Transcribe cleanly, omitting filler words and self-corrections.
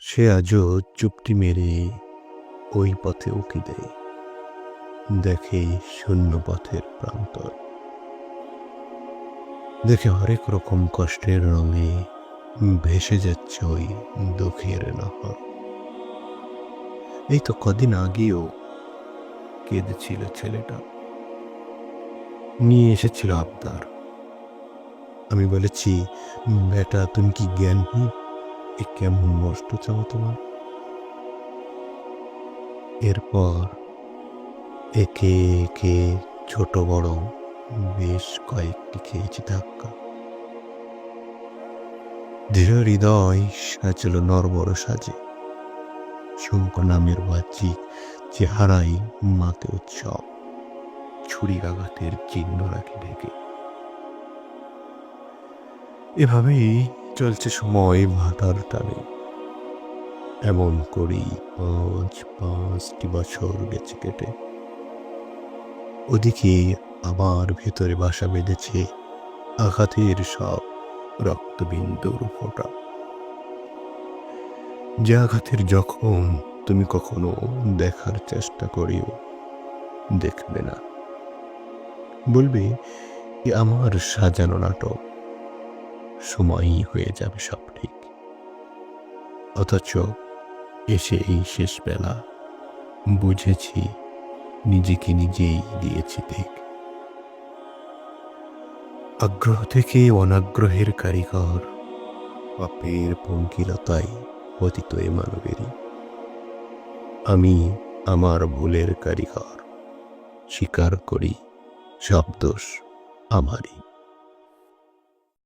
সে আজও চুপটি মেরে ওই পথে উকি দেয়, দেখে শূন্য পথের প্রান্তর, দেখে হরেক রকম কষ্টের রঙে ভেসে যাচ্ছে ওই দুঃখের নহর। এই তো কদিন আগেও কেঁদেছিল ছেলেটা, নিয়ে এসেছিল আবদার। আমি বলেছি, বেটা তুমি কি জ্ঞানহীন? এ কেমন নষ্ট চাও তোমার? এরপর একে একে ছোট বড় বেশ কয়েকটি খেয়েছি ধাক্কা। দৃঢ় হৃদয় সাজল নরবর সাজে, শঙ্খ নামের বাহ্যিক চেহারাই মাতে উৎসব, ছুরিকাঘাতের চিহ্ন রাখি ঢেকে। এভাবেই চলছে সময় ভাটার টানে। এমন করেই পাঁচটি বছর গেছে কেটে। ওদিকে আমার ভেতরে বাসা বেঁধেছে আঘাতের সব রক্তবিন্দুর ফোঁটা। যে আঘাতের জখম তুমি কখনো দেখার চেষ্টা করেও দেখবে না। বলবে এ আমার সাজানো নাটক, সময়ই হয়ে যাবে সব ঠিক। অথচ এসে এই শেষ বেলা বুঝেছি নিজেকে নিজেই দিয়েছি ঠিক। আগ্রহ থেকে অনাগ্রহের কারিগর, পাপের পঙ্কিলতায় পতিত এ মানবেরই। আমি আমার ভুলের কারিগর, স্বীকার করি সব দোষ আমারই।